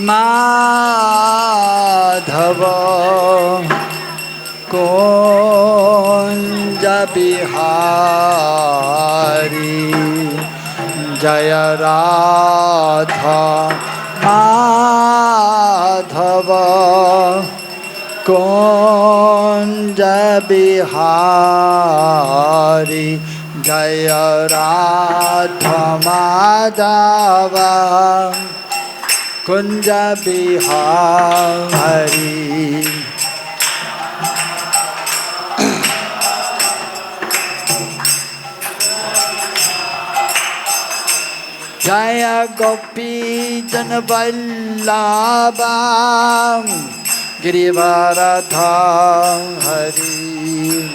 Madhava Kunja Bihari Jaya Radha Madhava Kunja Bihari Jaya Radha Madhava Kunja Bihari Jaya Gopi Janavallabha Girivaradha Hari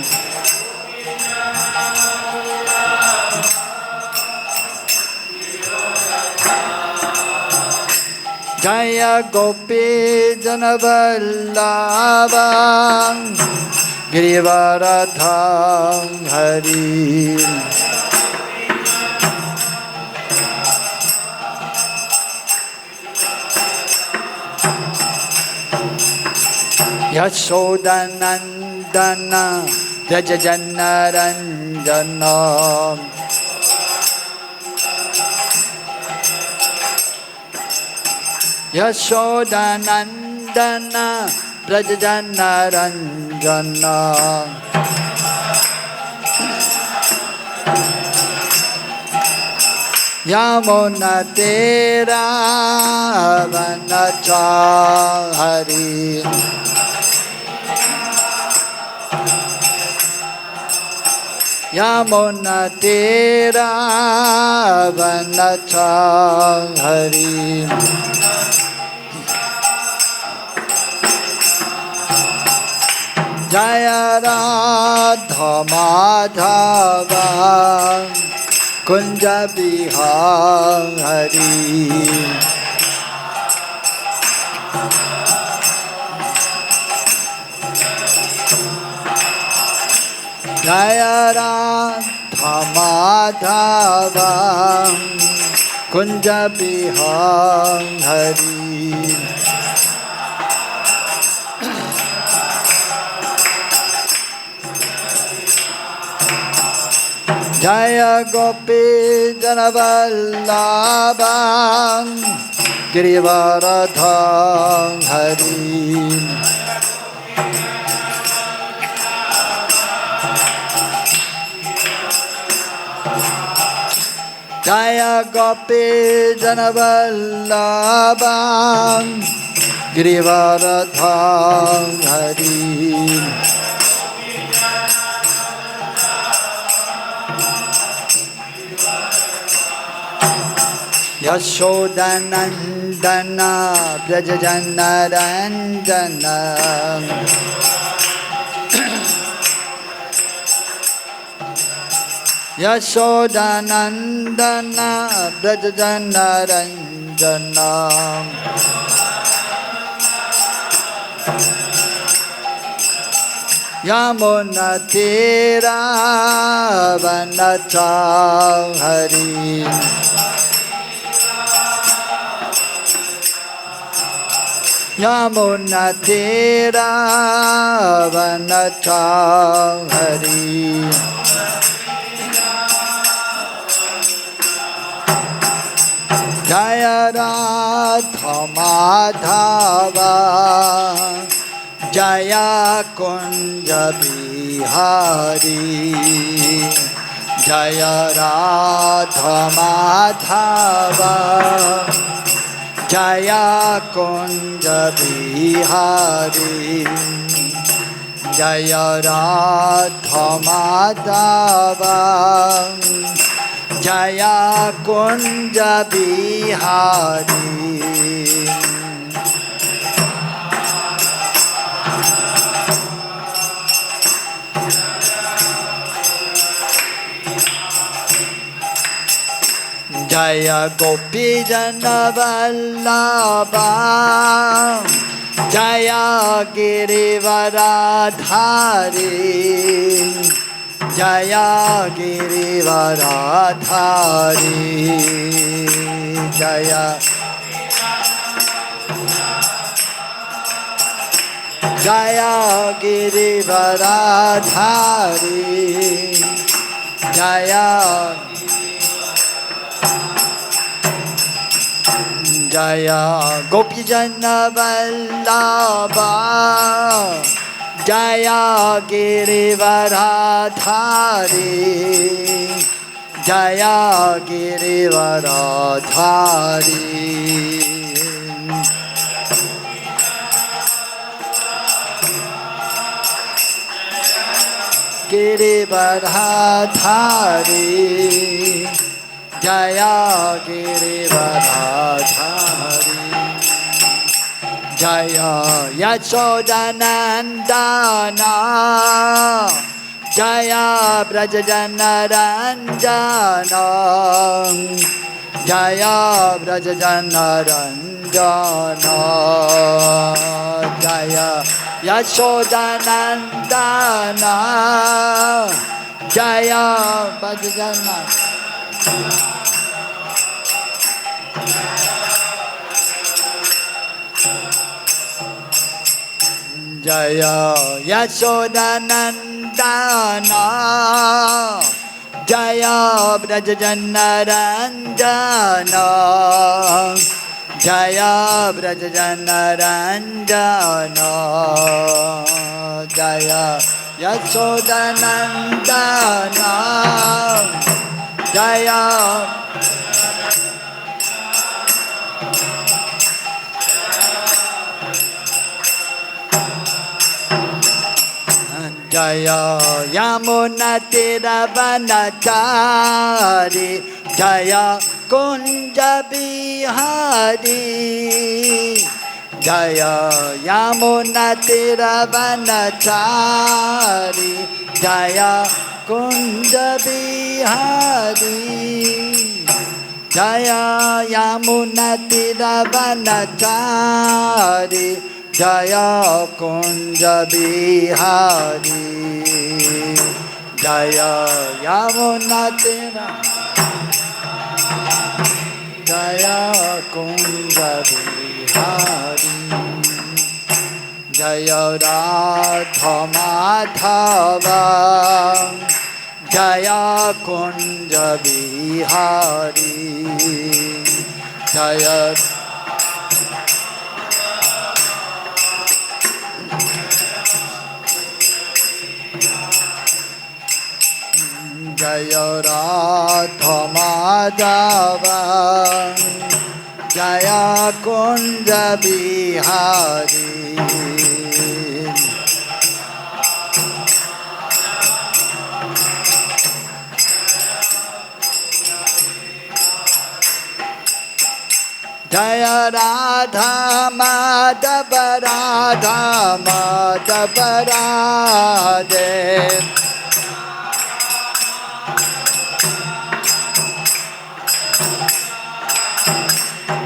Jaya Gopi Janavallabha Girivaradha Hari Yashodanandana Rajajanaranjana Yashodanandana Rajajanaranjana Yamuna Tera Vanachari Yamuna Tera Vanachari Jaya Radha Madhava Kunja Bihari Jaya Radha Madhava Kunja Bihari Jaya Gopi Janavallabha Girivaradha Hari Jaya Gopi Janavallabha Girivaradha Hari Yashodanandana Brajajanaranjana Yashodanandana Brajajanaranjana Yamuna Tera Vanachari Yamuna Tera Vanachari Jaya Radha Madhava Jaya Kunja Bihari Jaya Radha Madhava Jaya Kunja Bihari Jaya Radha Madhava Jaya Kunja Bihari Jaya Gopi Janavallabha Jaya Girivaradhari Jaya Girivaradhari Jaya Jaya Girivaradhari Jaya Jaya Gopijana Vallabha Jaya Girivaradhari Jaya Girivaradhari Girivaradhari Jaya Girivaradhari Jaya Yashodanandana Jaya Brajajanaranjana Jaya Brajajanaranjana Jaya Yashodanandana Jaya Brajajanaranjana Jaya Yashodanandana Jaya Brajajanaranjana Jaya Brajajanaranjana Jaya Yashodanandana Jaya Jaya Yamunatiravanachari Jaya Kunja Bihari Jaya Yamunatiravanachari Jaya Kunja Bihari Jaya Yamunatiravanachari Jaya Kunja Bihari Jaya Yamunatira Jaya Kunja Bihari Jaya Radha Madhava Jaya Kunja Bihari Jaya Jaya Radha Madhava Jaya Kunja Bihari Jaya Radha Madhava Radha Madhava Radhe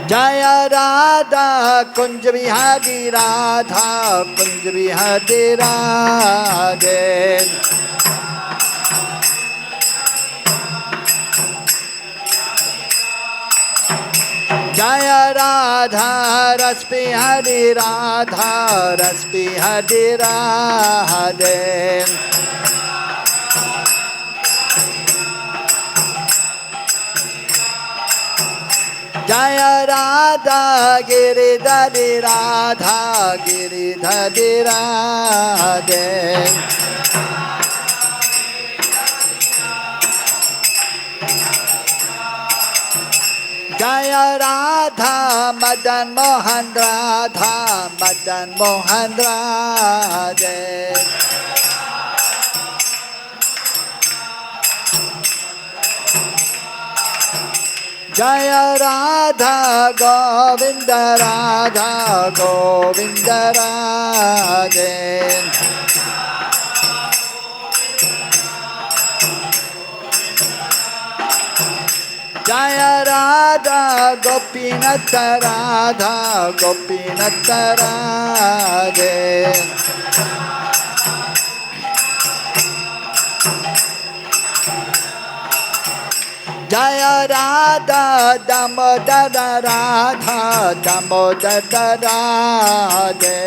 Jaya Radha Kunja Bihari Radha Kunja Bihari Radhe Jaya Radha Rasbihari Radha Rasbihari Radhe Jaya Radha Giridhari Radha Giridhari Radhe Jaya Radha Madan Mohan Radha Madan Mohan Radhe Jaya Radha Govinda Radha Govinda Radhe Jaya Radha Gopinatha Radha Gopinatha Radhe Jaya Radha Damodara Radha Damodara Radhe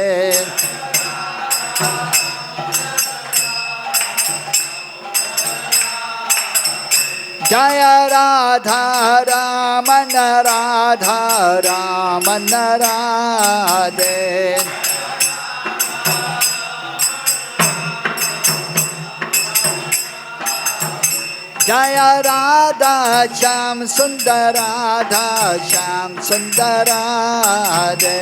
Jaya Radha Ramana Radha Ramana Radhe Jaya Radha Shyam Sundar Radha Shyam Sundar Radhe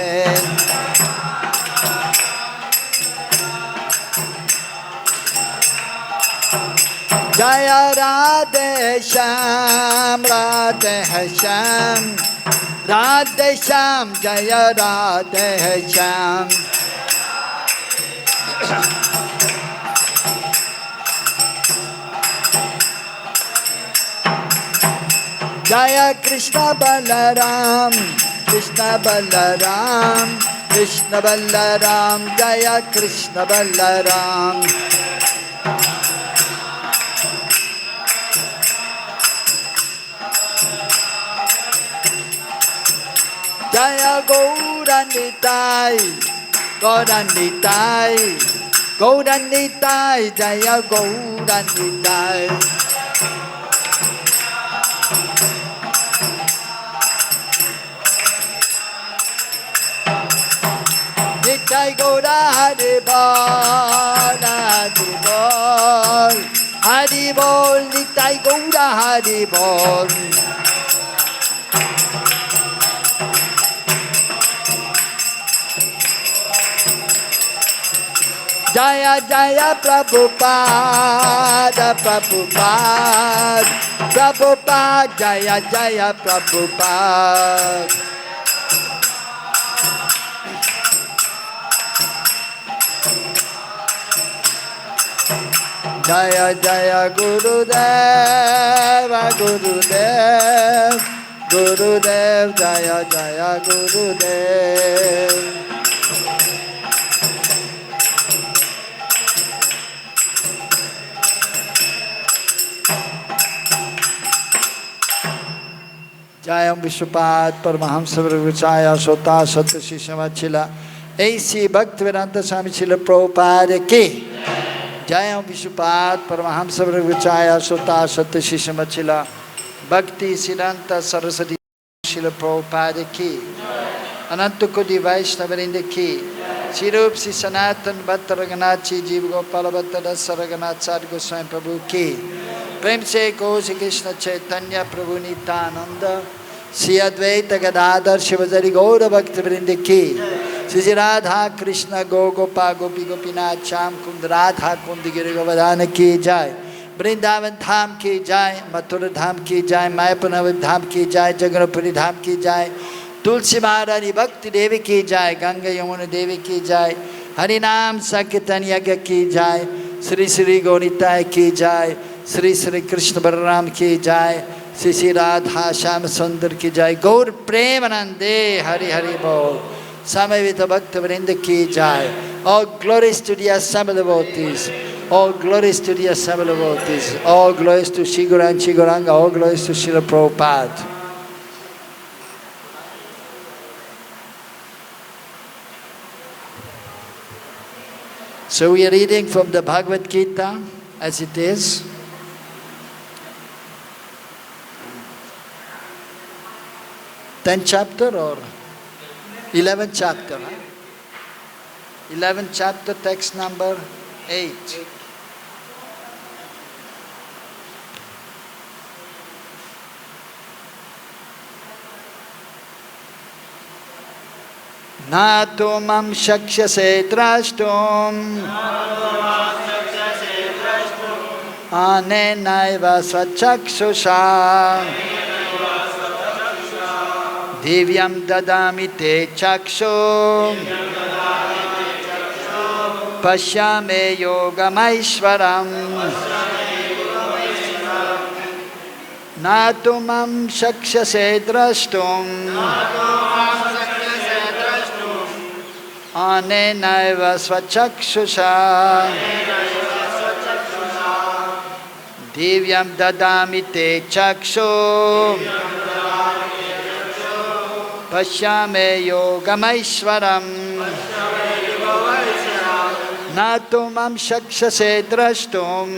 Jaya Radhe Shyam Radhe Shyam Radhe Shyam Jaya Radhe Shyam Jaya Kṛṣṇa Balaram Kṛṣṇa Balaram Kṛṣṇa Balaram Jaya Kṛṣṇa Balaram Jaya Gauranitai Gauranitai Gauranitai Jaya Gauranitai Nitai Gaura Haribol Haribol Haribol Nitai Gaura Haribol Jaya Jaya Prabhupada Prabhupada Prabhupada Jaya Jaya Prabhupada Jaya Jaya Gurudev Gurudev Gurudev Jaya Jaya Gurudev Jayam Vishwapad Paramahamsa Vichaya Sota Sata Shishamachila A.C. Bhaktivedanta Swami Srila Prabhupada Ki Jayam Vishwapad Paramahamsa Vichaya Sota Sata Shishamachila Bhakti Siddhanta Saraswati Srila Prabhupada Ki Ananta Kodi Vaishnavarindra Ki Sirup Si Sanatan Bhatta Raghunath Jiva Gopala Bhatta Dasa Raghunath Sadhu Goswami Prabhu Ki Prem se Kosi Krishna Chaitanya Prabhu Nityananda Sri Advaita Gadadhar Shivajari Gaura Bhakti Vrinda Ki Sri Radha Krishna Gogopa Gopi Gopinath Sham Kund Radha Kundi Giri Govardhana Ki Jai Vrindavan Dham Ki Jai Mathura Dham Ki Jai Mayapur Dham Ki Jai Jagannathpuri Dham Ki Jai Tulsi Maharani Bhakti Devi Ki Jai Ganga Yamuna Devi Ki Jai Harinam Sankirtan Yagya Ki Jai Sri Sri Gaunitai Ki Jai Sri Sri Krishna Balaram Ki Jai Sri Sri Radha Shyam Sundar Ki Jai Gaur Premanande Hari Hari Bol Samavita Bhakta Vrinda Ki Jai All glories to the assembled devotees All glories to the assembled devotees All glories to Shri Guru and Shri Gauranga All glories to Srila Prabhupada So we are reading from the Bhagavad-Gita as it is. 10th chapter or 11th chapter? 11th chapter, text number 8. Nato mam śakyase draṣṭum anenaiva sva-cakṣuṣā divyam dadāmi te cakṣuḥ paśya me yogam aiśvaram nato mam śakyase draṣṭum anenaiva sva-cakṣuṣā divyam dadāmi te cakṣuḥ paśya me yogam aiśvaram na tu mam śakyase draṣṭum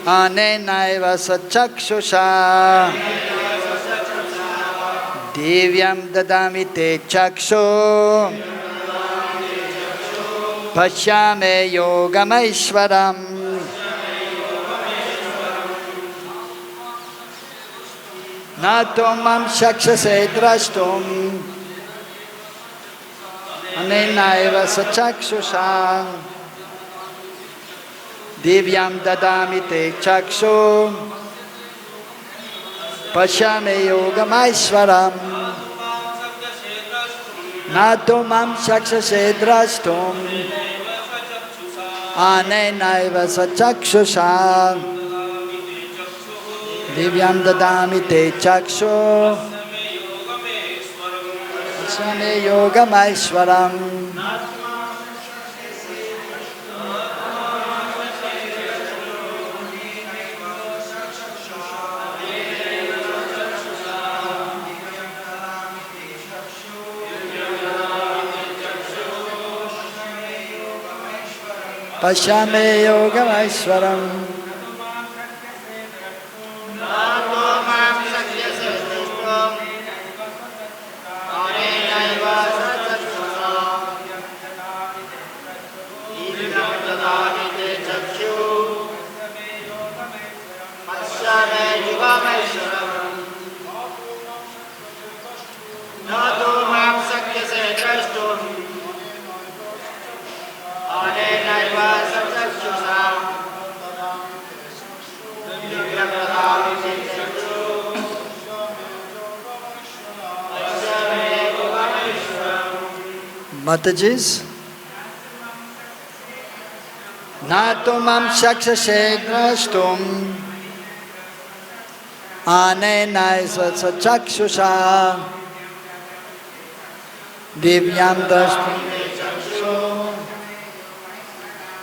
anenaiva sva-cakṣuṣā divyam dadāmi te cakṣuḥ paśya yogam aiśvaram na tu mam śakyase draṣṭum anenaiva sva-cakṣuṣā divyam dadāmi te cakṣuḥ paśya yogam aiśvaram na tu mam śakyase draṣṭum anenaiva sva-cakṣuṣā divyam dadāmi te cakṣuḥ paśya yogam aiśvaram. Paśya yogam aiśvaram. Matajis, na tu mam śakyase draṣṭum anenaiva sva-cakṣuṣā divyam draṣṭum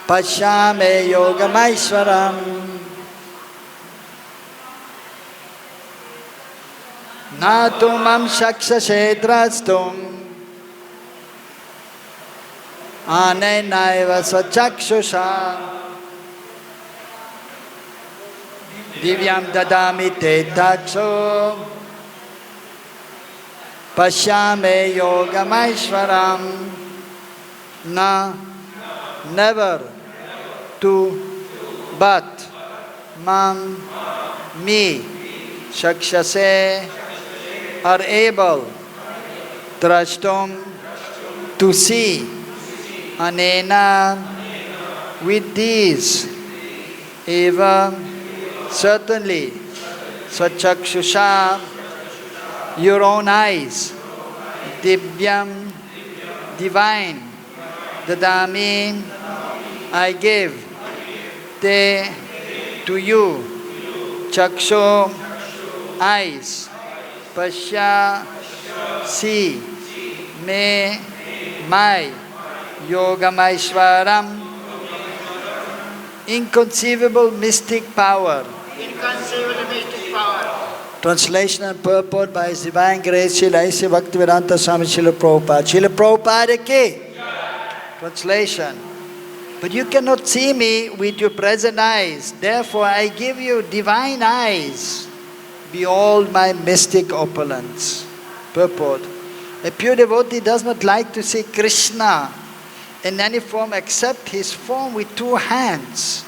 paśya yogam aiśvaram na tu mam śakyase draṣṭum anenaiva sva-cakṣuṣā divyam dadāmi te cakṣuḥ paśya yogam aiśvaram. Na, never, to, but, mam, me, śakyase, are able, draṣṭum, to see, anena, with these, eva, certainly, sva-cakṣuṣā, your own eyes, divyam, divine, dadāmi, I give, te, to you, cakṣuḥ, eyes, paśya, see, me, my, yogam aiśvaram, inconceivable mystic power. Inconceivable mystic power. Translation and purport by His Divine Grace Srila A.C. Bhaktivedanta Swami Srila Prabhupada. Srila Prabhupada ki? Translation. But you cannot see me with your present eyes. Therefore I give you divine eyes. Behold my mystic opulence. Purport. A pure devotee does not like to see Kṛṣṇa in any form except his form with two hands.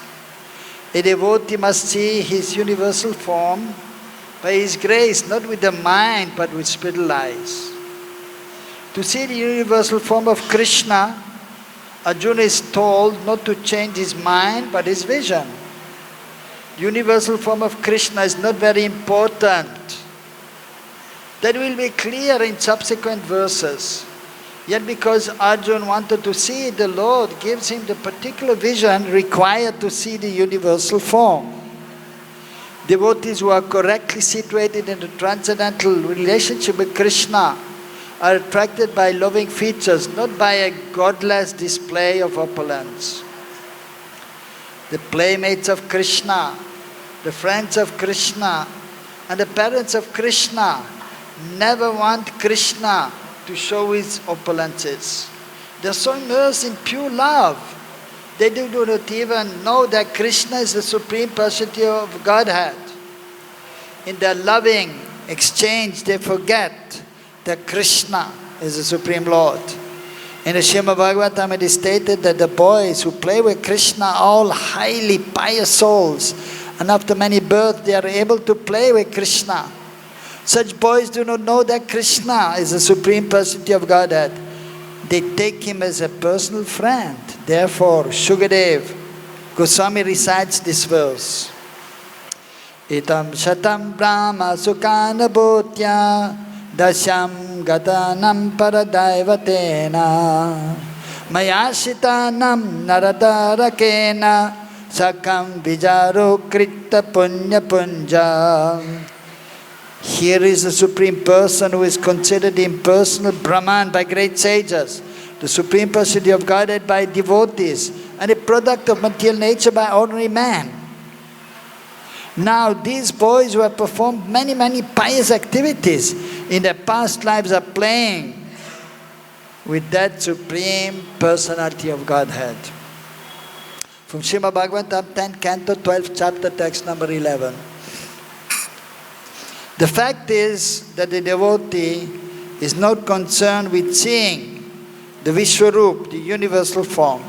A devotee must see his universal form by his grace, not with the mind but with spiritual eyes. To see the universal form of Kṛṣṇa, Arjuna is told not to change his mind but his vision. The universal form of Kṛṣṇa is not very important. That will be clear in subsequent verses. Yet because Arjuna wanted to see, the Lord gives him the particular vision required to see the universal form. Devotees who are correctly situated in the transcendental relationship with Kṛṣṇa are attracted by loving features, not by a godless display of opulence. The playmates of Kṛṣṇa, the friends of Kṛṣṇa, and the parents of Kṛṣṇa never want Kṛṣṇa to show his opulences. They're so immersed in pure love. They do not even know that Kṛṣṇa is the Supreme Personality of Godhead. In their loving exchange, they forget that Kṛṣṇa is the Supreme Lord. In the Srimad Bhagavatam, it is stated that the boys who play with Kṛṣṇa are all highly pious souls, and after many births, they are able to play with Kṛṣṇa. Such boys do not know that Kṛṣṇa is the Supreme Personality of Godhead. They take him as a personal friend. Therefore, Shukadev Goswami recites this verse. Itam shatam brahma sukana bhutya dasyam gatanam paradaivatena mayashitanam naradarakena sakam vijaro krita punya punja. Here is the Supreme Person who is considered impersonal Brahman by great sages, the Supreme Personality of Godhead by devotees, and a product of material nature by ordinary man. Now these boys who have performed many pious activities in their past lives are playing with that Supreme Personality of Godhead. From Srimad Bhagavatam 10, Canto 12, Chapter, Text number 11. The fact is that the devotee is not concerned with seeing the Vishwarup, the universal form.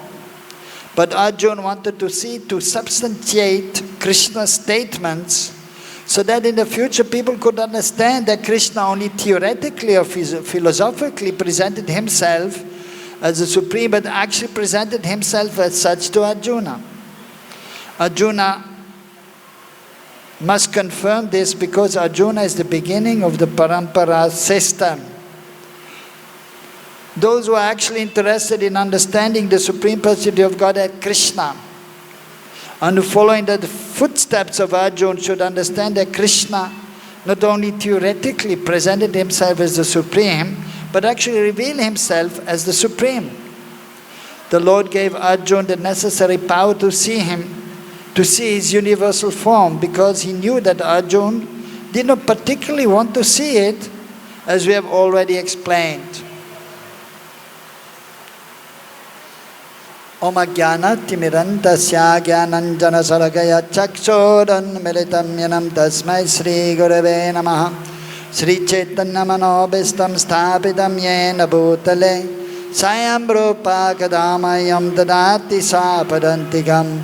But Arjuna wanted to see, to substantiate Kṛṣṇa's statements so that in the future people could understand that Kṛṣṇa only theoretically or philosophically presented himself as the Supreme, but actually presented himself as such to Arjuna. Arjuna must confirm this because Arjuna is the beginning of the parampara system. Those who are actually interested in understanding the Supreme Personality of Godhead, Kṛṣṇa, and who follow in the footsteps of Arjuna should understand that Kṛṣṇa not only theoretically presented himself as the Supreme, but actually revealed himself as the Supreme. The Lord gave Arjuna the necessary power to see him, to see his universal form, because he knew that Arjuna did not particularly want to see it, as we have already explained. Om ajnana-timirandasya jnananjana-salakaya chakṣuḥ-unmilitam yenam tasmai Sri Gurave namaha. Sri Chaitanya Manobhistam sthapitam yena bhutale Sayam Rupa Kadamayam Dadati Sapadantikam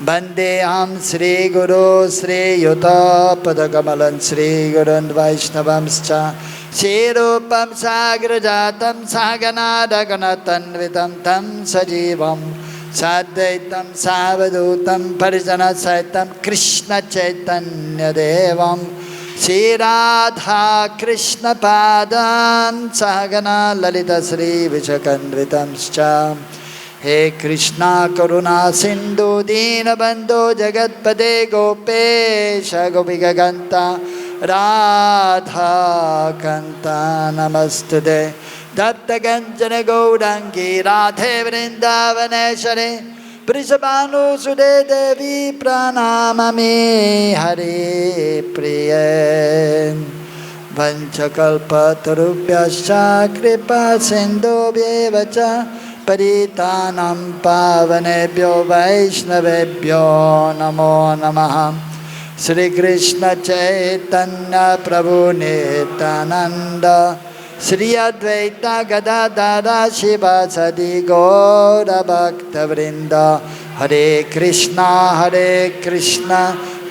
Bandeham Sri Guru Sri Yuta Padakamalan Sri Gurun Vaishnavamscha Sri Rupam Sagrajatam Saganadaganatan Tam Sajivam Sadaitam Savadutam Parijana Saitam Kṛṣṇa Chaitanya Devam Sri Radha Kṛṣṇa Padan Sahagana Lalita Sri Vichakandritamscha He Kṛṣṇa Karuna Sindhu Dīna Bandhu Jagatpade Gopesha Gopika Kanta Radha Kanta Namastude Datta Kanchana Gaurangi Radhe Vrindavaneshwari Prishabhanu Sude Devi Pranamami Hari Priye Vanchakalpa Tarubhyascha Kripa Sindhubhyevacha Paritanam Pavanebhyo Vaishnavebhyo Namo Namaha Sri Kṛṣṇa Chaitanya Prabhu Nityananda Sri Advaita Gadadhara Śivasadi Gaura Bhakta Vrinda Hare Kṛṣṇa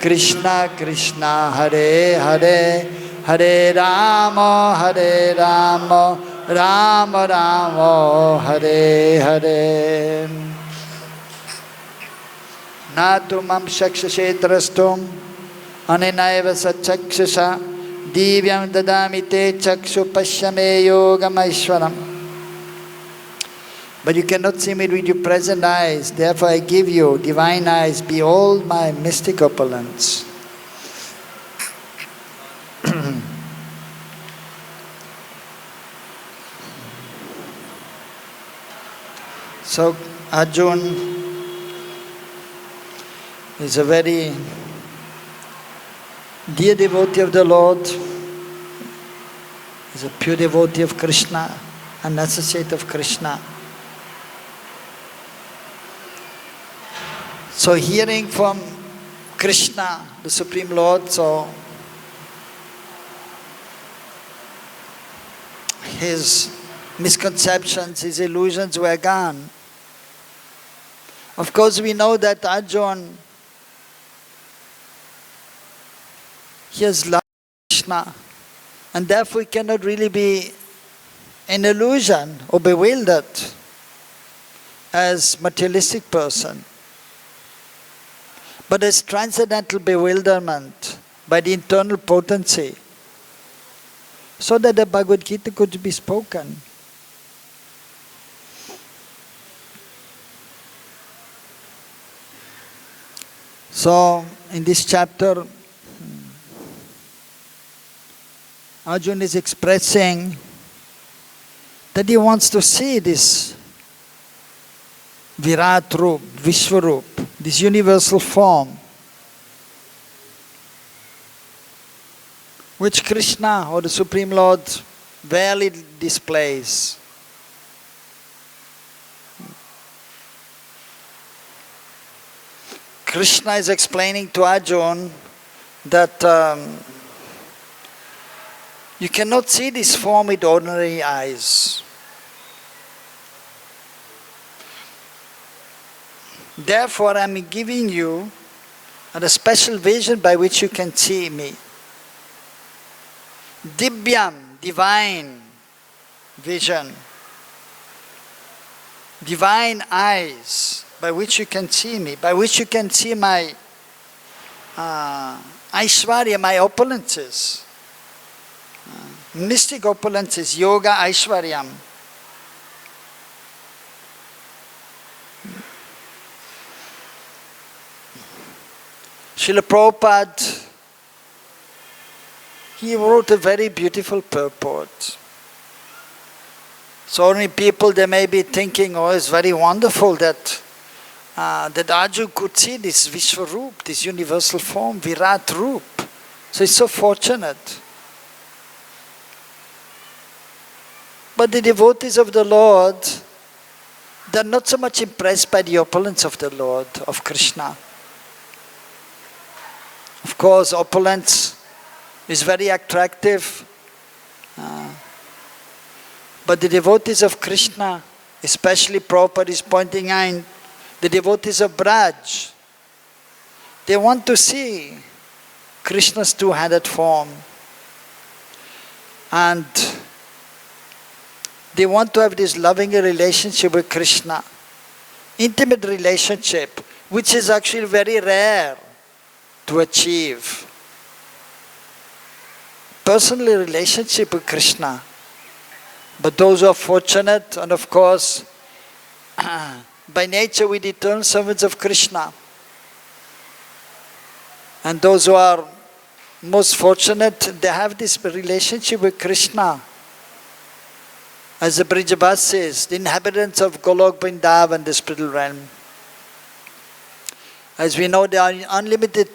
Kṛṣṇa Kṛṣṇa Hare Hare Hare Rama Rama Rama Hare Hare Natumam śakyase draṣṭum anenaiva sva-cakṣuṣā divyaṁ dadāmi te cakṣuḥ paśya me yogam aiśvaram. But you cannot see me with your present eyes, therefore I give you divine eyes, behold my mystic opulence. So Arjuna is a very dear devotee of the Lord, is a pure devotee of Kṛṣṇa, an associate of Kṛṣṇa. So hearing from Kṛṣṇa, the Supreme Lord, so his misconceptions, his illusions were gone. Of course, we know that Arjuna, he has loved Kṛṣṇa, and therefore he cannot really be in illusion or bewildered as materialistic person. But as transcendental bewilderment by the internal potency, so that the Bhagavad-Gita could be spoken. So, in this chapter, Arjuna is expressing that he wants to see this Virat Rup, Vishwarup, this universal form, which Kṛṣṇa or the Supreme Lord rarely displays. Kṛṣṇa is explaining to Arjuna that you cannot see this form with ordinary eyes. Therefore, I am giving you a special vision by which you can see me. Divyam, divine vision. Divine eyes by which you can see me, by which you can see my aiśvaram, my opulences. Mystic opulences, yoga, aiśvaram. Srila Prabhupada, he wrote a very beautiful purport. So many people, they may be thinking, oh, it's very wonderful that Arjuna could see this Vishwarup, this universal form, Virat Rup. So he's so fortunate. But the devotees of the Lord, they're not so much impressed by the opulence of the Lord, of Kṛṣṇa. Of course, opulence is very attractive. But the devotees of Kṛṣṇa, especially Prabhupada is pointing out, the devotees of Braj, they want to see Krishna's two-handed form. And they want to have this loving relationship with Kṛṣṇa. Intimate relationship, which is actually very rare to achieve. Personal relationship with Kṛṣṇa. But those who are fortunate, and of course, by nature we the eternal servants of Kṛṣṇa. And those who are most fortunate, they have this relationship with Kṛṣṇa. As the Brijavasis, the inhabitants of Golok Vrindavan, the spiritual realm. As we know, there are unlimited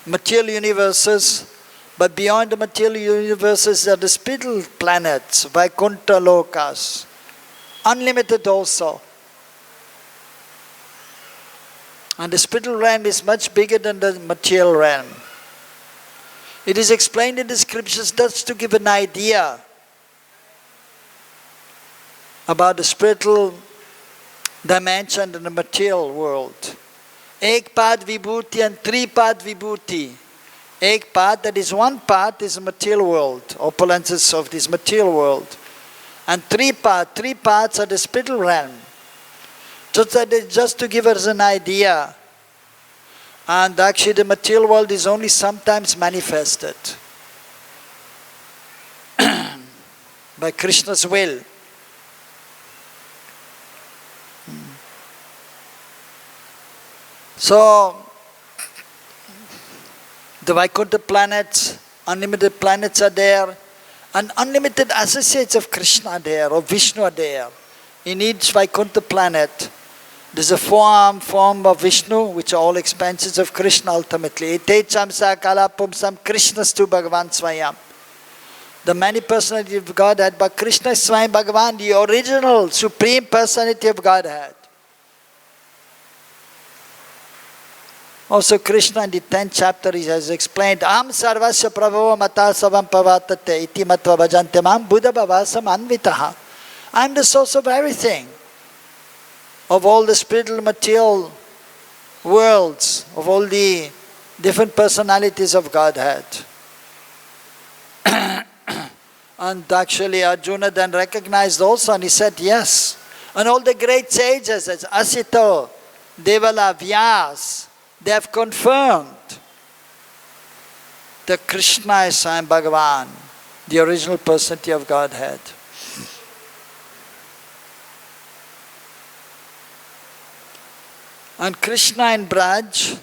material universes, but beyond the material universes are the spiritual planets, Vaikuntha Lokas, unlimited also. And the spiritual realm is much bigger than the material realm. It is explained in the scriptures just to give an idea about the spiritual dimension in the material world. Ek pad vibhuti and three pad vibhuti. Ek pad, that is one part, is the material world, opulences of this material world. And three parts are the spiritual realm. Just to give us an idea. And actually the material world is only sometimes manifested by Krishna's will. So, the Vaikuntha planets, unlimited planets are there, and unlimited associates of Kṛṣṇa are there, or Vishnu are there. In each Vaikuntha planet, there's a form of Vishnu, which are all expansions of Kṛṣṇa ultimately. Itecham sa kalapumsam Kṛṣṇastu Bhagavan svayam. The many personality of Godhead, but Kṛṣṇa is Swayam Bhagavan, the original, supreme personality of Godhead. Also Krishna in the 10th chapter he has explained, Am sarvasya prabhava mata savam pavatate iti matva bhajante mam buddha bhavasam anvitaha. I am the source of everything, of all the spiritual material worlds, of all the different personalities of Godhead. And actually Arjuna then recognized also and he said yes. And all the great sages as Asito, Devala, Vyas, they have confirmed that Kṛṣṇa is Swayam Bhagavan, the original personality of Godhead. And Kṛṣṇa in Braj,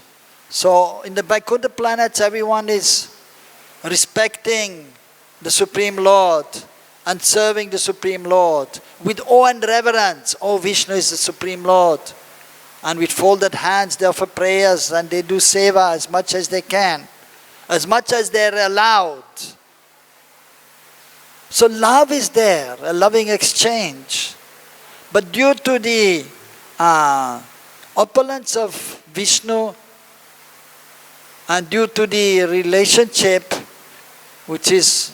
so in the Vaikuntha planets everyone is respecting the Supreme Lord and serving the Supreme Lord with awe and reverence. Oh, Vishnu is the Supreme Lord. And with folded hands they offer prayers and they do seva as much as they can, as much as they are allowed. So love is there, a loving exchange. But due to the opulence of Vishnu and due to the relationship which is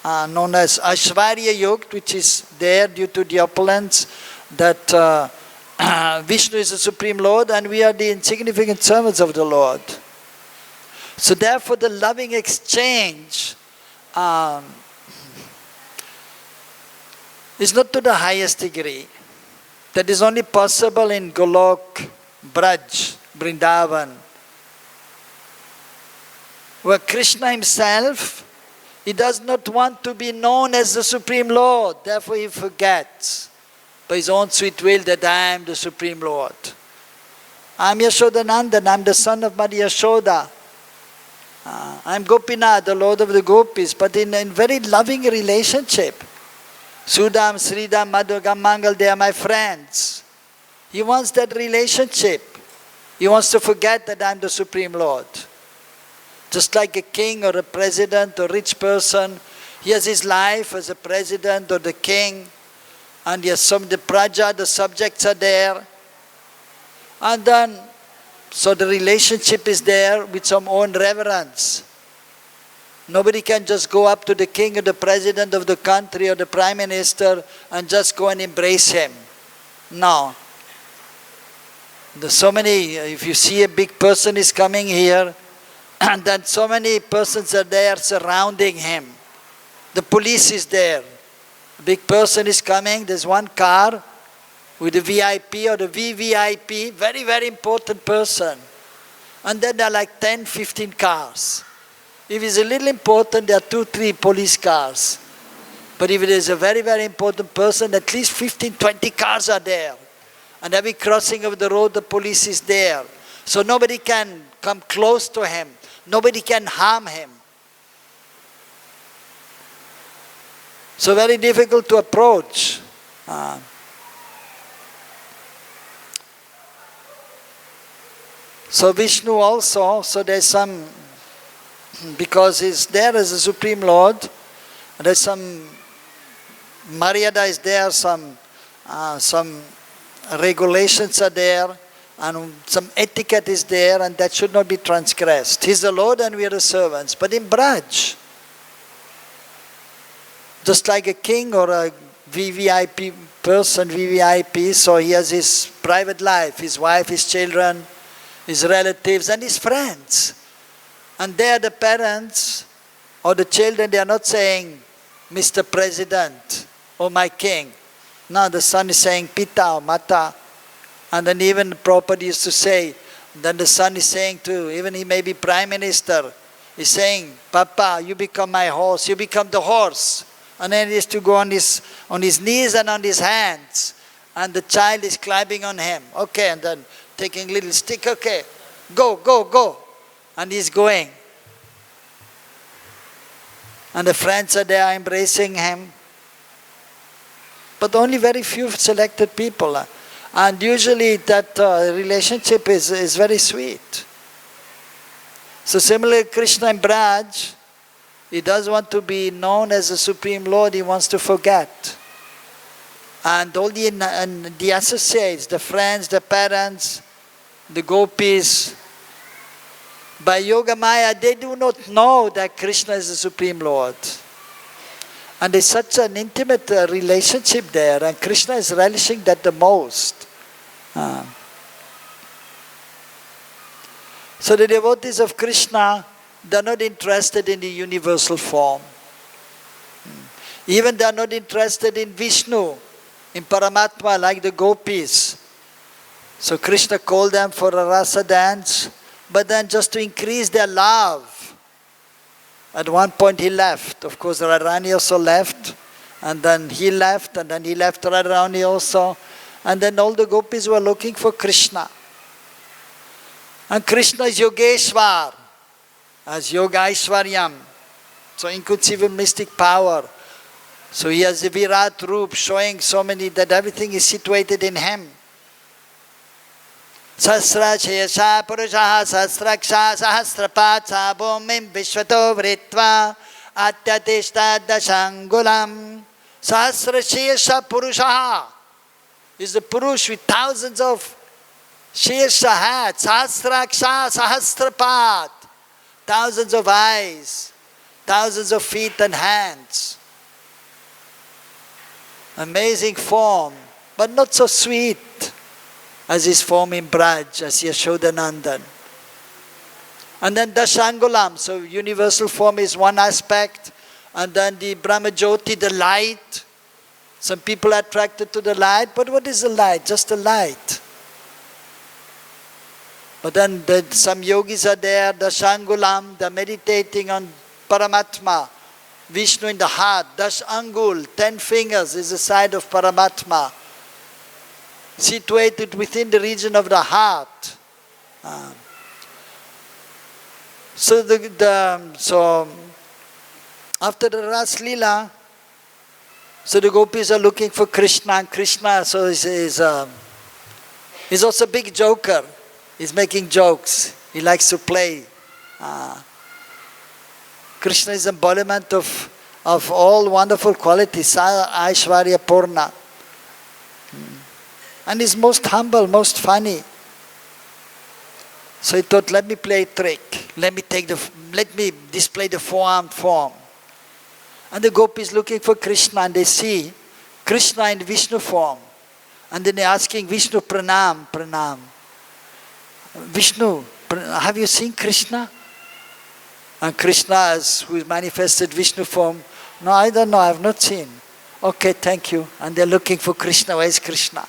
known as aiśvaram, which is there due to the opulence, that Vishnu is the Supreme Lord and we are the insignificant servants of the Lord. So therefore the loving exchange is not to the highest degree. That is only possible in Golok, Braj, Vrindavan, where Kṛṣṇa himself, he does not want to be known as the Supreme Lord. Therefore he forgets by his own sweet will that I am the Supreme Lord. I am Yashodanandan, I am the son of Mother Yashoda. I am Gopinath, the Lord of the Gopis, but in a very loving relationship. Sudam, Sridam, Madhugam, Mangal, they are my friends. He wants that relationship. He wants to forget that I am the Supreme Lord. Just like a king or a president or rich person, he has his life as a president or the king, and he has the praja, the subjects are there. And then, so the relationship is there with some own reverence. Nobody can just go up to the king or the president of the country or the prime minister and just go and embrace him. No. There's so many, if you see a big person is coming here, and then so many persons are there surrounding him. The police is there. A big person is coming, there's one car with the VIP or the VVIP, very, very important person. And then there are like 10, 15 cars. If it's a little important, there are 2, 3 police cars. But if it is a very, very important person, at least 15, 20 cars are there. And every crossing of the road, the police is there. So nobody can come close to him. Nobody can harm him. So very difficult to approach. So Vishnu also, so there's some, because he's there as a Supreme Lord, there's some maryada is there, some regulations are there, and some etiquette is there, and that should not be transgressed. He's the Lord and we are the servants. But in Braj, just like a king or a VVIP person, VVIP, so he has his private life, his wife, his children, his relatives, and his friends. And they are the parents or the children, they are not saying, Mr. President or my king. No, the son is saying Pita or Mata. And then even Prabhupada used to say, then the son is saying to, even he may be prime minister, he's saying, Papa, you become my horse, you become the horse. And then he has to go on his knees and on his hands. And the child is climbing on him. Okay, and then taking little stick, okay, go, go, go. And he's going. And the friends are there embracing him. But only very few selected people. And usually that relationship is very sweet. So similarly, Kṛṣṇa in Braj, he does want to be known as the Supreme Lord, he wants to forget. And all the associates, the friends, the parents, the gopis, By Yoga Maya, they do not know that Kṛṣṇa is the Supreme Lord. And there's such an intimate relationship there, and Kṛṣṇa is relishing that the most. So the devotees of Kṛṣṇa, they're not interested in the universal form. Even they're not interested in Vishnu, in Paramatma, like the gopis. So Kṛṣṇa called them for a rasa dance, but then just to increase their love. At one point he left. Of course Radharani also left, and then he left Radharani also. And then all the gopis were looking for Kṛṣṇa. And Kṛṣṇa is Yogeshwar, as yoga aiśvaram, so inconceivable mystic power. So he has the Virat Roop showing so many that everything is situated in him. Sahasra-śakyase purushaha sahasraksha sahasrapāca bhūmim vishvato vritva atyatishta daṣangulam. Sahasra-śakyase purushaha is the Purush with thousands of Shesha hats, sahasraksha sahasrapāt, thousands of eyes, thousands of feet and hands. Amazing form, but not so sweet as his form in Braj, as Yashodanandan. And then Daṣangulam, so universal form is one aspect, and then the Brahmajyoti, the light. Some people are attracted to the light, but what is the light? Just a light. But then some yogis are there, Daṣangulam, they're meditating on Paramatma, Vishnu in the heart. Dash Angul, 10 fingers is the side of Paramatma, situated within the region of the heart. So after the Ras Leela, so the gopis are looking for Kṛṣṇa, and Kṛṣṇa is also a big joker. He's making jokes. He likes to play. Kṛṣṇa is embodiment of all wonderful qualities, Aishvarya Purna. And he's most humble, most funny. So he thought, let me play a trick. Let me display the four-armed form. And the gopis looking for Kṛṣṇa, and they see Kṛṣṇa in Vishnu form. And then they're asking Vishnu, pranam, pranam. Vishnu, have you seen Kṛṣṇa? And Kṛṣṇa, who manifested Vishnu form, no, I don't know, I have not seen. Okay, thank you. And they're looking for Kṛṣṇa. Where is Kṛṣṇa?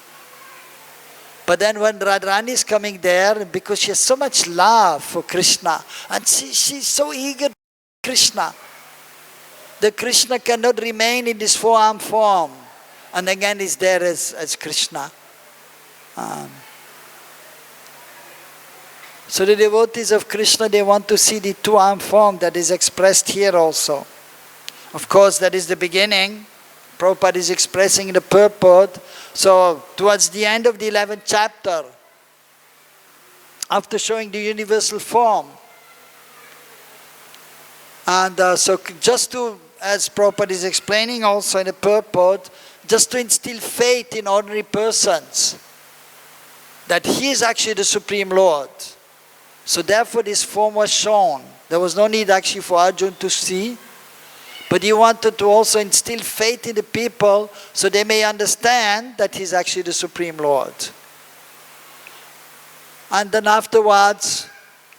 But then when Radharani is coming there, because she has so much love for Kṛṣṇa, and she's so eager for Kṛṣṇa, the Kṛṣṇa cannot remain in this four-armed form. And again is there as Kṛṣṇa. So the devotees of Kṛṣṇa, they want to see the two-armed form that is expressed here also. Of course, that is the beginning. Prabhupada is expressing in the Purport. So towards the end of the 11th chapter, after showing the universal form, and so just to, as Prabhupada is explaining also in the Purport, just to instill faith in ordinary persons, that he is actually the Supreme Lord. So therefore this form was shown. There was no need actually for Arjuna to see, but he wanted to also instill faith in the people so they may understand that he is actually the Supreme Lord. And then afterwards,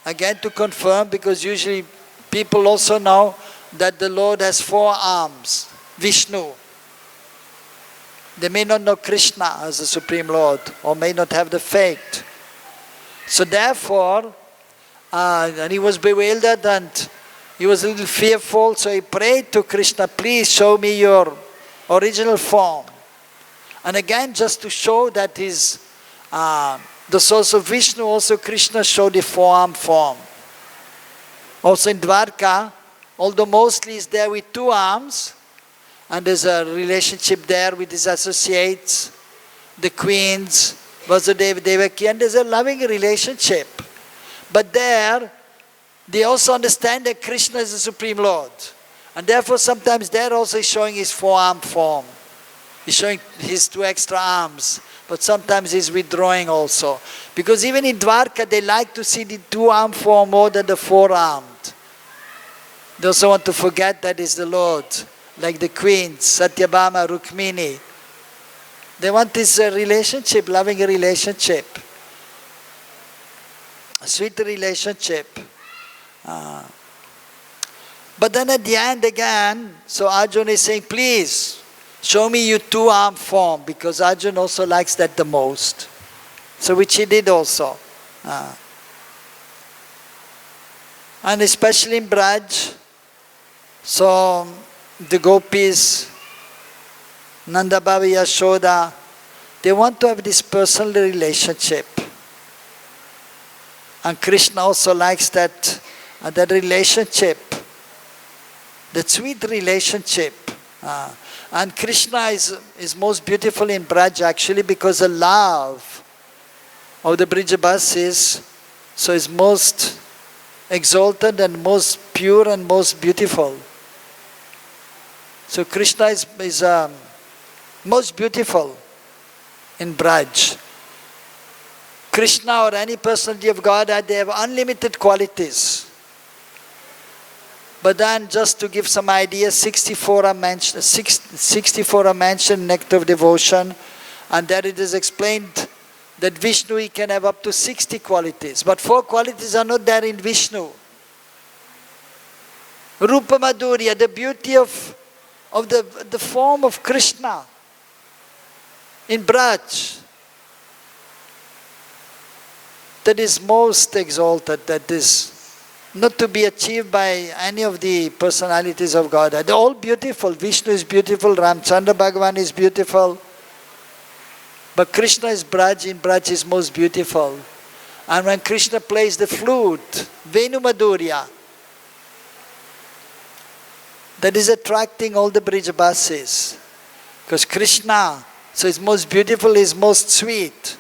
again to confirm, because usually people also know that the Lord has 4 arms, Vishnu. They may not know Kṛṣṇa as the Supreme Lord, or may not have the faith. So therefore, and he was bewildered and he was a little fearful, so he prayed to Kṛṣṇa, please show me your original form. And again, just to show that is the source of Vishnu, also Kṛṣṇa showed the 4-armed form. Also in Dwarka, although mostly is there with 2 arms, and there's a relationship there with his associates, the queens, Vasudeva, Devaki, and there's a loving relationship. But there, they also understand that Kṛṣṇa is the Supreme Lord. And therefore sometimes there also is showing his 4-armed form. He's showing his two extra arms, but sometimes he's withdrawing also. Because even in Dwarka, they like to see the two-armed form more than the four-armed. They also want to forget that is the Lord, like the queens, Satyabhama, Rukmini. They want this relationship, loving relationship, a sweet relationship. But then at the end again, so Arjuna is saying, please, show me your two-armed form, because Arjuna also likes that the most. So which he did also. And especially in Braj, so the gopis, Nanda Baba, Yashoda, they want to have this personal relationship. And Kṛṣṇa also likes that relationship, that sweet relationship. And Kṛṣṇa is most beautiful in Braj actually, because the love of the Brijabasis so is most exalted and most pure and most beautiful. So Kṛṣṇa is most beautiful in Braj. Kṛṣṇa or any personality of God, they have unlimited qualities. But then just to give some idea, 64 are mentioned in Nectar of Devotion, and there it is explained that Vishnu, he can have up to 60 qualities. But 4 qualities are not there in Vishnu. Rupa Madhurya, the beauty of the form of Kṛṣṇa in Braj, that is most exalted, that is not to be achieved by any of the personalities of God. They're all beautiful. Vishnu is beautiful, Ramchandra Bhagavan is beautiful. But Kṛṣṇa is Braj, in Braj is most beautiful. And when Kṛṣṇa plays the flute, Venu Madhurya, that is attracting all the Brijabasis. Because Kṛṣṇa, so is most beautiful, is most sweet.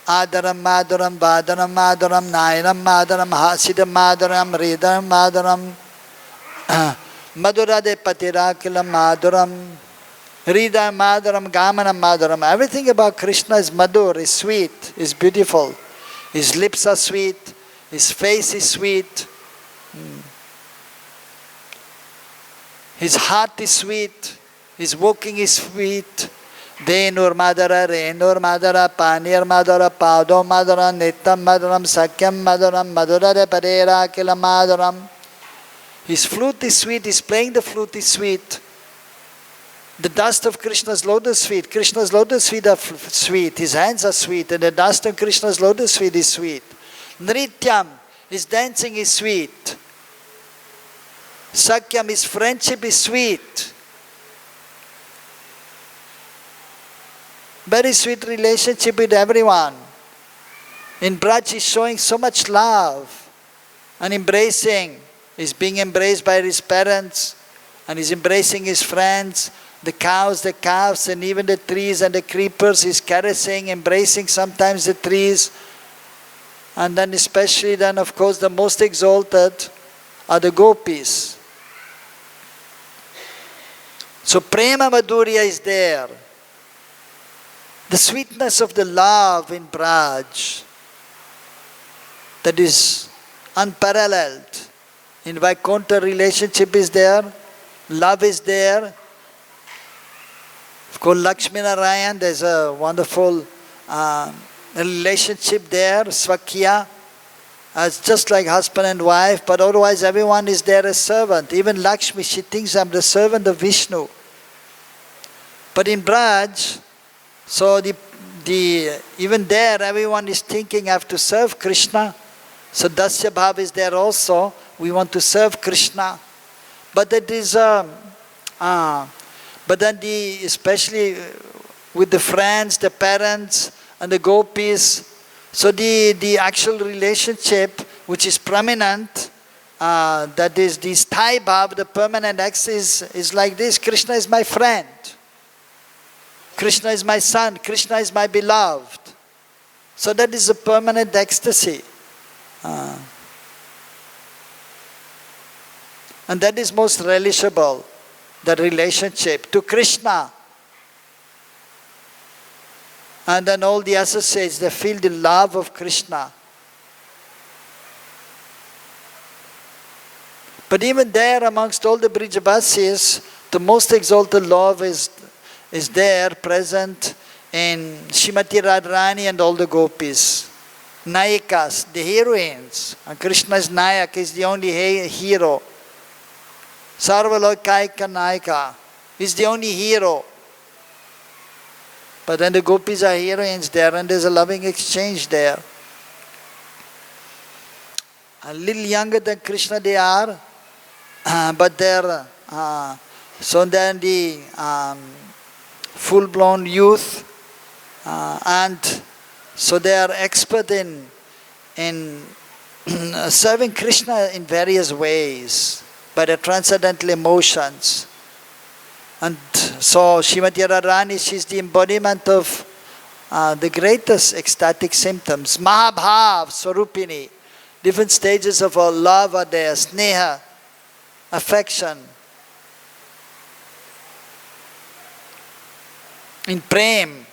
Adaram Madaram Badaram Madaram Nayanam Madaram Hasidam Madaram Hridam Madaram Madhurade Patirakila Madaram Hridam Madaram Gamanam Madaram. Everything about Kṛṣṇa is Madhur, is sweet, is beautiful. His lips are sweet, his face is sweet, his heart is sweet, his walking is sweet. Venur Madara, Renur Madara, Panir Madara, Pado Madara, Nitam Madaram, Sakyam Madaram, Madhura de Parera, Kila Madaram. His flute is sweet, his playing the flute is sweet. The dust of Kṛṣṇa's lotus feet, Kṛṣṇa's lotus feet are sweet, his hands are sweet, and the dust of Kṛṣṇa's lotus feet is sweet. Nrityam, his dancing is sweet. Sakyam, his friendship is sweet. Very sweet relationship with everyone. In Braj, he's showing so much love and embracing. He's being embraced by his parents, and he's embracing his friends, the cows, the calves, and even the trees and the creepers. He's caressing, embracing sometimes the trees. And then especially then, of course, the most exalted are the gopis. So Prema Madhurya is there. The sweetness of the love in Braj, that is unparalleled. In Vaikuntha, relationship is there, love is there. Of course, Lakshmi Narayan, there's a wonderful relationship there, Svakya, as just like husband and wife, but otherwise everyone is there as servant. Even Lakshmi, she thinks I'm the servant of Vishnu. But in Braj, so even there, everyone is thinking I have to serve Kṛṣṇa. So Dasya Bhav is there also. We want to serve Kṛṣṇa. But that is, but then especially with the friends, the parents, and the gopis. So the actual relationship, which is prominent, that is the Sthai Bhav, the permanent ecstasy is like this: Kṛṣṇa is my friend. Kṛṣṇa is my son, Kṛṣṇa is my beloved. So that is a permanent ecstasy. And that is most relishable, the relationship to Kṛṣṇa. And then all the associates, they feel the love of Kṛṣṇa. But even there, amongst all the Brijavasis, the most exalted love is there, present in Śrimati Radharani and all the gopis. Nayikas, the heroines. And Kṛṣṇa is Nayak, is the only hero. Sarvalokaika Nayika is the only hero. But then the gopis are heroines there, and there's a loving exchange there. A little younger than Kṛṣṇa they are, but they're so then the full-blown youth, and so they are expert in serving Kṛṣṇa in various ways by the transcendental emotions. And so Śrimati Radharani, she's the embodiment of the greatest ecstatic symptoms. Mahabhav, Swarupini. Different stages of our love are there. Sneha, affection. In Prem.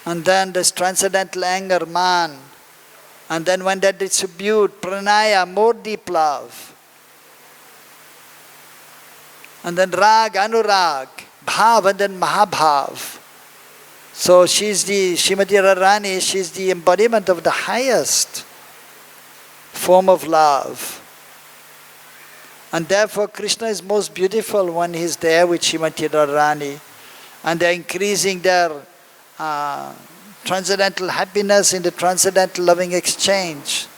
And then there's transcendental anger, Man. And then when they distribute, Pranaya, more deep love. And then Rag, Anurag, Bhav, and then Mahabhav. So she's the Śrimati Radharani, she's the embodiment of the highest form of love. And therefore Kṛṣṇa is most beautiful when he's there with Śrimati Radharani. And they're increasing their transcendental happiness in the transcendental loving exchange.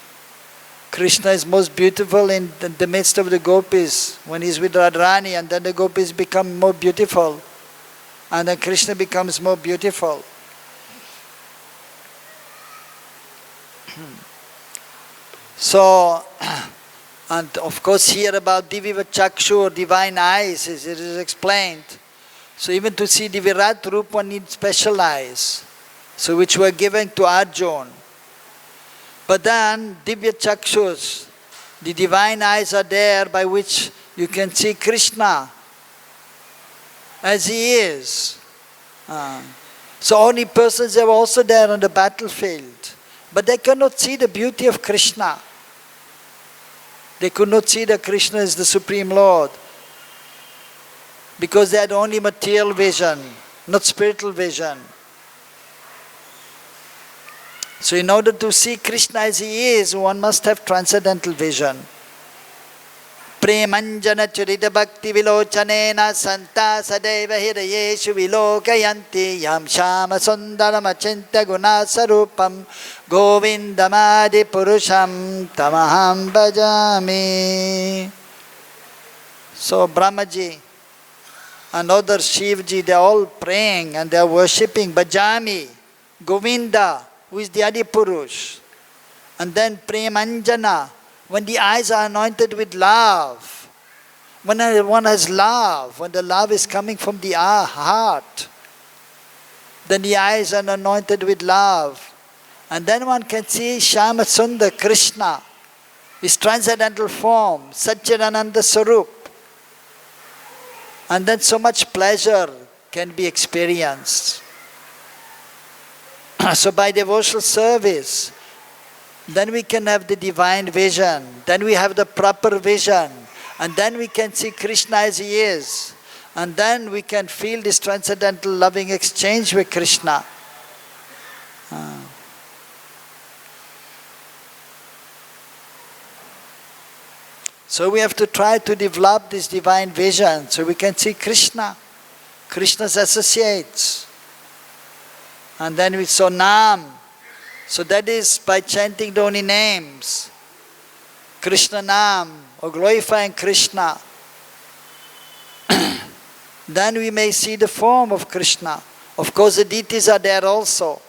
Kṛṣṇa is most beautiful in the midst of the gopis when he's with Radharani, and then the gopis become more beautiful. And then Kṛṣṇa becomes more beautiful. So, and of course here about sva-cakṣuṣā, divine eyes, it is explained. So even to see the Virat Rupa, one needs special eyes, so which were given to Arjuna. But then divyaṁ, the divine eyes are there by which you can see Kṛṣṇa as he is. So only persons are also there on the battlefield, but they cannot see the beauty of Kṛṣṇa. They could not see that Kṛṣṇa is the Supreme Lord, because they had only material vision, not spiritual vision. So in order to see Kṛṣṇa as he is, one must have transcendental vision. Premanjana churita bhakti vilochanena santa sadeva hirayeshu vilokayanti yam shama sundaram achinta gunasarupam govindamadi purusham tamaham bhajami. So Brahmaji and other Shivji, they are all praying and they are worshipping Bhajami, Govinda, who is the Adi Purush. And then Premanjana, when the eyes are anointed with love, when one has love, when the love is coming from the heart, then the eyes are anointed with love. And then one can see Shama Sundar, Kṛṣṇa, his transcendental form, Satchidananda Sarup. And then so much pleasure can be experienced. So by devotional service, then we can have the divine vision, then we have the proper vision, and then we can see Kṛṣṇa as he is, and then we can feel this transcendental loving exchange with Kṛṣṇa. So we have to try to develop this divine vision so we can see Kṛṣṇa, Kṛṣṇa's associates. And then we saw Nam. So that is by chanting the only names. Kṛṣṇa Nam, or glorifying Kṛṣṇa. Then we may see the form of Kṛṣṇa. Of course the deities are there also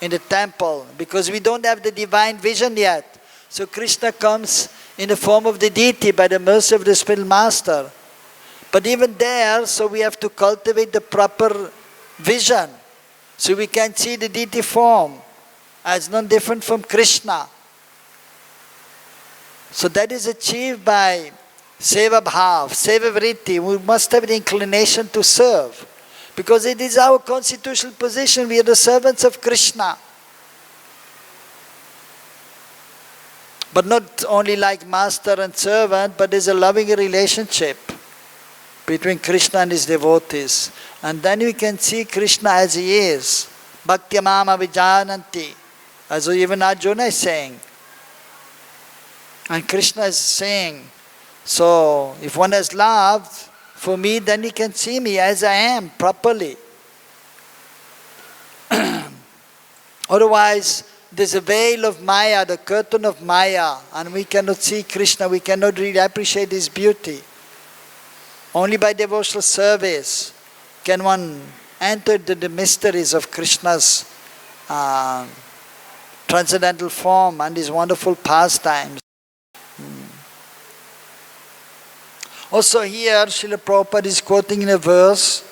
in the temple, because we don't have the divine vision yet. So Kṛṣṇa comes in the form of the deity by the mercy of the spiritual master. But even there, so we have to cultivate the proper vision, so we can see the deity form as none different from Kṛṣṇa. So that is achieved by seva bhav, seva vritti. We must have the inclination to serve. Because it is our constitutional position. We are the servants of Kṛṣṇa. But not only like master and servant, but there's a loving relationship between Kṛṣṇa and his devotees. And then we can see Kṛṣṇa as he is. Bhakti-yoga vijananti. As even Arjuna is saying. And Kṛṣṇa is saying, so if one has loved for me, then he can see me as I am properly. Otherwise, there's a veil of Maya, the curtain of Maya, and we cannot see Kṛṣṇa, we cannot really appreciate his beauty. Only by devotional service can one enter the mysteries of Kṛṣṇa's transcendental form and his wonderful pastimes. Also here, Srila Prabhupada is quoting in a verse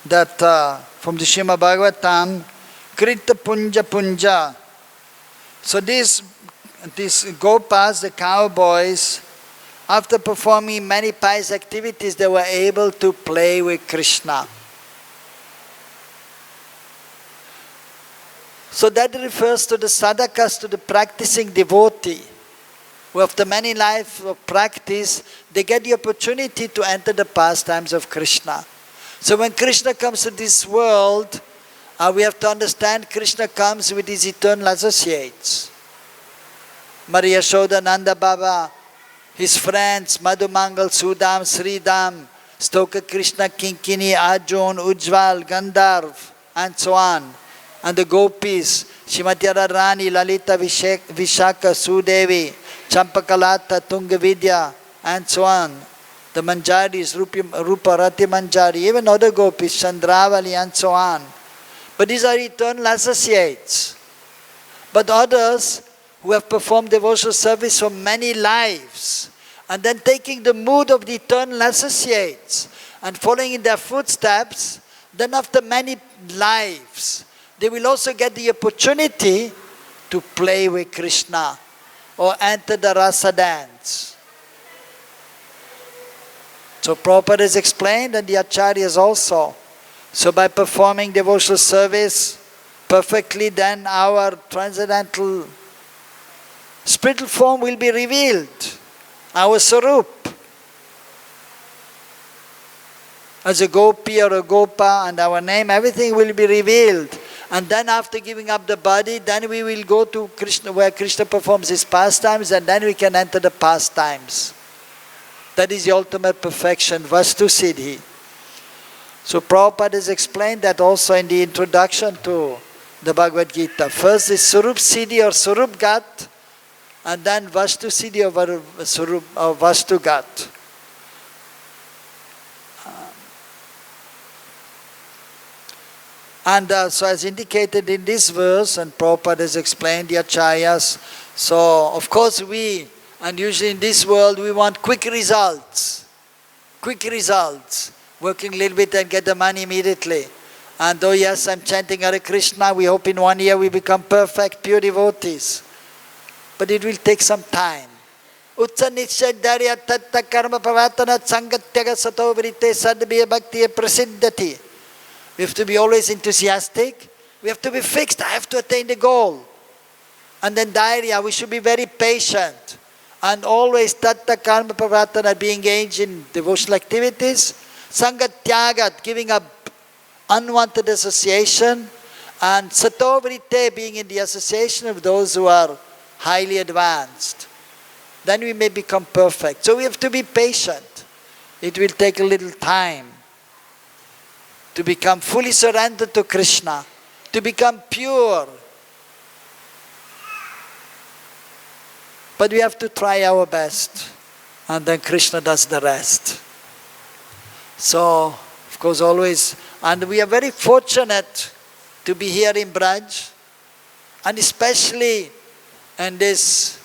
that from the Śrīmad Bhagavatam, Krita Punja Punja. So these gopas, the cowboys, after performing many pious activities, they were able to play with Kṛṣṇa. So that refers to the sadhakas, to the practicing devotee, who after many lives of practice, they get the opportunity to enter the pastimes of Kṛṣṇa. So when Kṛṣṇa comes to this world, we have to understand Kṛṣṇa comes with his eternal associates. Maria Yashoda, Nanda Baba, his friends, Madhu Mangal, Sudam, Sridam, Stoka Kṛṣṇa, Kinkini, Arjuna, Ujjval, Gandharv, and so on. And the gopis, Śrīmati Radharani, Lalita, Vishaka, Sudevi, Champakalata, Tungavidya, and so on. The Manjaris, Rupa Rati Manjari, even other gopis, Chandravali, and so on. But these are eternal associates. But others who have performed devotional service for many lives, and then taking the mood of the eternal associates and following in their footsteps, then after many lives, they will also get the opportunity to play with Kṛṣṇa or enter the rasa dance. So Prabhupada has explained, and the acharyas also. So by performing devotional service perfectly, then our transcendental spiritual form will be revealed, our sarup. As a gopi or a gopa and our name, everything will be revealed. And then after giving up the body, then we will go to Kṛṣṇa, where Kṛṣṇa performs his pastimes, and then we can enter the pastimes. That is the ultimate perfection, Vastu Siddhi. So Prabhupada has explained that also in the introduction to the Bhagavad-Gita. First is Surup Siddhi or Surup Gat, and then Vastu Siddhi or Vastu Gat. And so as indicated in this verse, and Prabhupada has explained the acharyas, so of course we, and usually in this world, we want quick results. Quick results. Working a little bit and get the money immediately. And oh yes, I'm chanting Hare Kṛṣṇa, we hope in 1 year we become perfect, pure devotees. But it will take some time. Utsa nishadharya tatta karma pavatana sangatyaga sato vrite sadbhiya bhaktiya prasiddhati. We have to be always enthusiastic. We have to be fixed. I have to attain the goal. And then dhairya, we should be very patient. And always tatta karma pavatana, be engaged in devotional activities. Sangatyagat, giving up unwanted association. And satovrite, being in the association of those who are highly advanced. Then we may become perfect. So we have to be patient. It will take a little time to become fully surrendered to Kṛṣṇa, to become pure. But we have to try our best, and then Kṛṣṇa does the rest. So, of course, always, and we are very fortunate to be here in Braj, and especially in this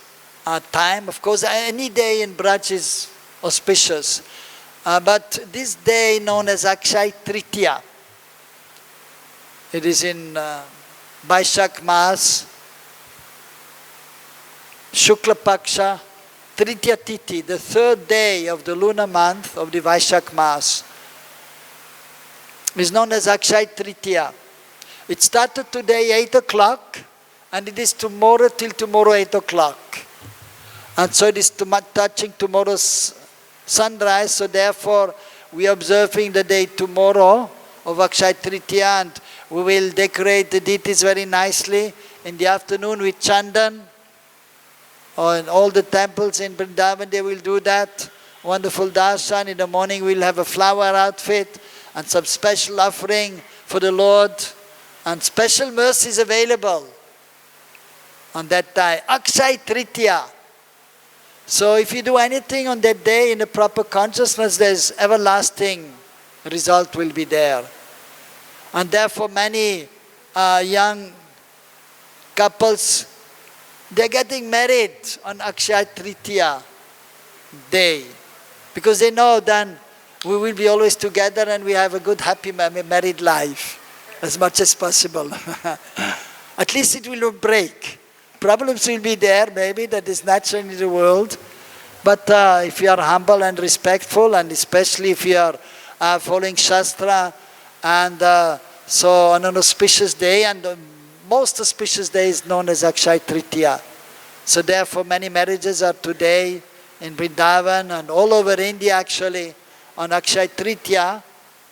time. Of course, any day in Braj is auspicious. But this day known as Akshaya Tritiya, it is in Vaishak Mas, Shukla Paksha, Tritiya Tithi, the third day of the lunar month of the Vaishak Mas. is known as Akshaya Tritiya. It started today 8 o'clock and it is tomorrow till tomorrow 8 o'clock. And so it is touching tomorrow's sunrise, so therefore we are observing the day tomorrow of Akshaya Tritiya, and we will decorate the deities very nicely in the afternoon with chandan. In all the temples in Vrindavan they will do that. Wonderful darshan. In the morning we'll have a flower outfit and some special offering for the Lord. And special mercies available on that day. Akshaya Tritiya. So if you do anything on that day in the proper consciousness, there's everlasting result will be there. And therefore many young couples, they're getting married on Akshaya Tritiya day. Because they know then we will be always together and we have a good happy married life as much as possible. At least it will not break. Problems will be there maybe, that is natural in the world. But if you are humble and respectful, and especially if you are following Shastra, and so on an auspicious day, and the most auspicious day is known as Akshaya Tritiya. So therefore many marriages are today in Vrindavan and all over India actually on Akshaya Tritiya,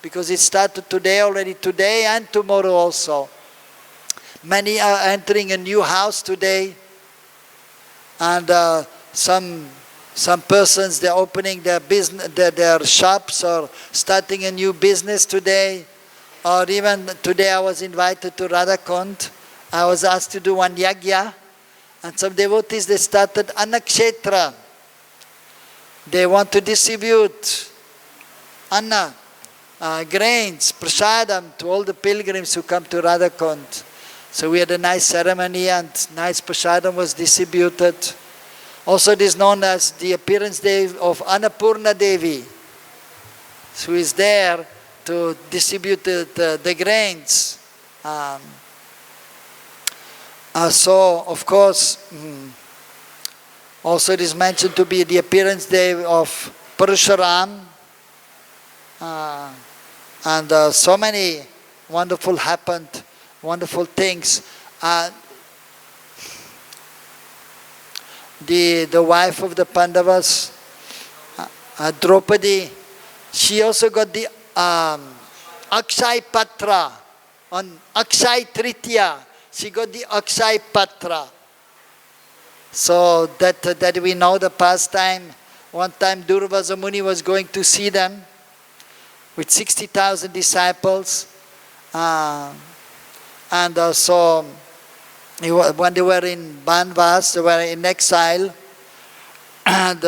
because it started today, already today and tomorrow also. Many are entering a new house today, and some persons, they're opening their business, their shops, or starting a new business today. Or even today I was invited to Radhakund. I was asked to do one yagya, and some devotees, they started annakshetra. They want to distribute anna, grains, prasadam to all the pilgrims who come to Radhakund. So we had a nice ceremony and nice prasadam was distributed. Also it is known as the appearance day of Annapurna Devi. So who is there to distribute the grains. So of course, also it is mentioned to be the appearance day of Parashuram. And so many wonderful happened. Wonderful things. The wife of the Pandavas, Draupadi, she also got the Akshaya Patra on Akshaya Tritiya. She got the Akshaya Patra. So that we know the pastime. One time Durvasa Muni was going to see them with 60,000 disciples. And so when they were in Banvas, they were in exile, and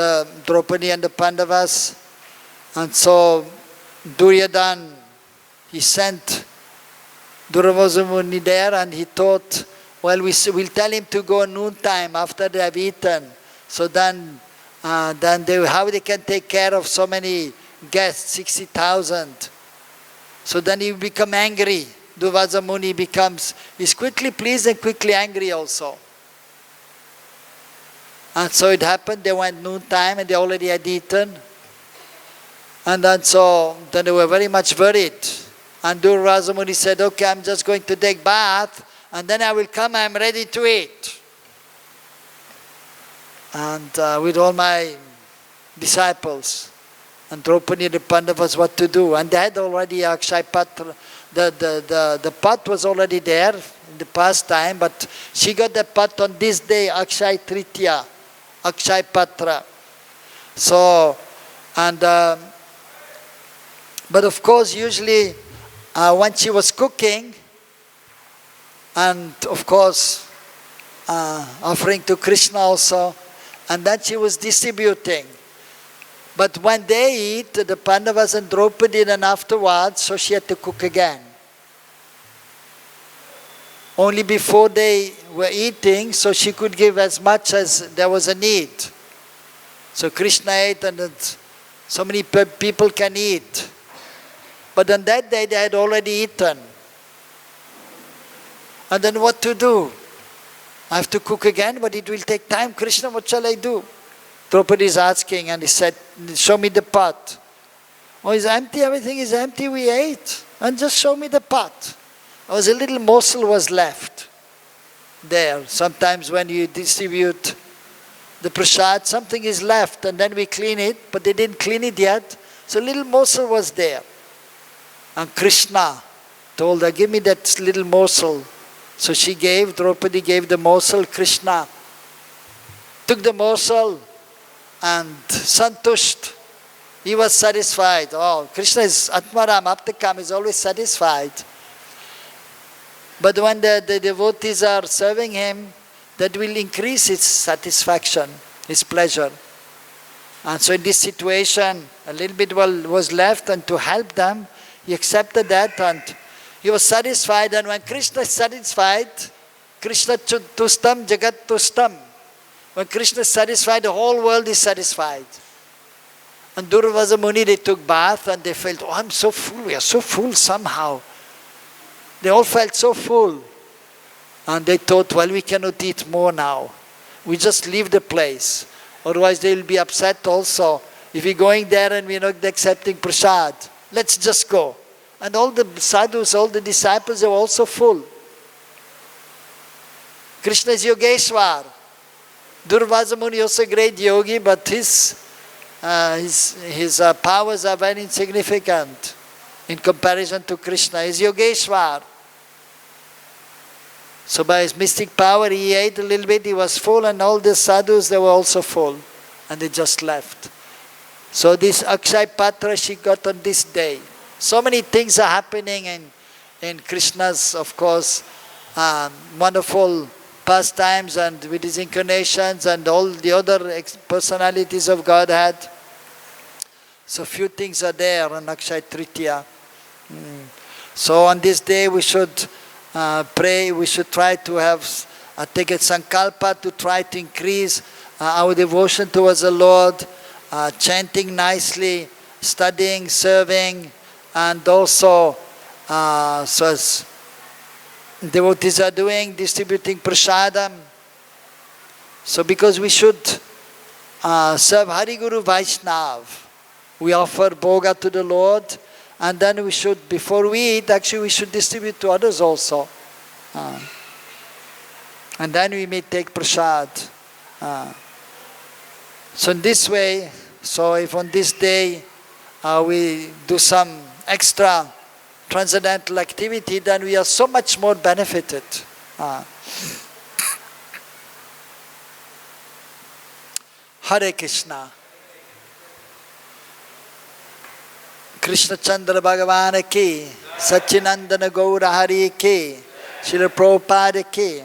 Draupadi and the Pandavas. And so Duryodhana, he sent Durvasa Muni there, and he thought, well, we'll tell him to go noontime after they have eaten. So then how they can take care of so many guests, 60,000. So then he will become angry. Durvasa Muni is quickly pleased and quickly angry also. And so it happened, they went noontime and they already had eaten. And then they were very much worried. And Durvasa Muni said, okay, I'm just going to take bath, and then I will come, I'm ready to eat. And with all my disciples. And Draupadi and the Pandavas, what to do? And they had already Akshaya Patra. The pot was already there in the past time, but she got the pot on this day, Akshaya Tritiya, Akshaya Patra. So, but of course, usually when she was cooking, and of course, offering to Kṛṣṇa also, and then she was distributing. But when they eat, the Pandavas and Draupadi, and afterwards, so she had to cook again. Only before they were eating, so she could give as much as there was a need. So Kṛṣṇa ate, and so many people can eat. But on that day, they had already eaten. And then what to do? I have to cook again, but it will take time. Kṛṣṇa, what shall I do? Draupadi is asking, and he said, show me the pot. Oh, it's empty, everything is empty, we ate. and just show me the pot. There was a little morsel was left there. Sometimes when you distribute the prasad, something is left and then we clean it, but they didn't clean it yet. So a little morsel was there. And Kṛṣṇa told her, give me that little morsel. So she gave, Draupadi gave the morsel, Kṛṣṇa took the morsel and santusht. He was satisfied. Oh, Kṛṣṇa is Atmaram, Aptakam, is always satisfied. But when the devotees are serving him, that will increase his satisfaction, his pleasure. And so in this situation, a little bit was left, and to help them, he accepted that and he was satisfied. And when Kṛṣṇa is satisfied, Kṛṣṇa tustam jagat tustam. When Kṛṣṇa is satisfied, the whole world is satisfied. And Durvasa Muni, they took bath and they felt, oh, I'm so full, we are so full somehow. They all felt so full. And they thought, well, we cannot eat more now. We just leave the place. Otherwise they will be upset also. If we're going there and we're not accepting prasad, let's just go. And all the sadhus, all the disciples are also full. Kṛṣṇa is Yogeshwar. Durvasa Muni also a great yogi, but his powers are very insignificant in comparison to Kṛṣṇa. He is Yogeshwar. So by his mystic power, he ate a little bit, he was full, and all the sadhus, they were also full. And they just left. So this Akshay Patra she got on this day. So many things are happening in Kṛṣṇa's, of course, wonderful pastimes and with his incarnations and all the other personalities of Godhead. So few things are there on Akshay Tritiya. So on this day we should pray, we should try to have, take a sankalpa to try to increase our devotion towards the Lord, chanting nicely, studying, serving, and also, so as devotees are doing, distributing prasadam. So because we should serve Hari Guru Vaishnav, we offer bhoga to the Lord, and then we should, before we eat, actually we should distribute to others also. And then we may take prasad. So in this way, so if on this day we do some extra transcendental activity, then we are so much more benefited. Hare Krishna. Krishna Chandra Bhagavan ki, Satchinandana Gaura Hari ki, Srila Prabhupada ki.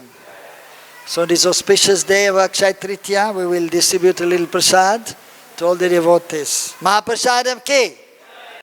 So on this auspicious day of Akshay Tritiya, we will distribute a little prasad to all the devotees. Mahaprasadam ki.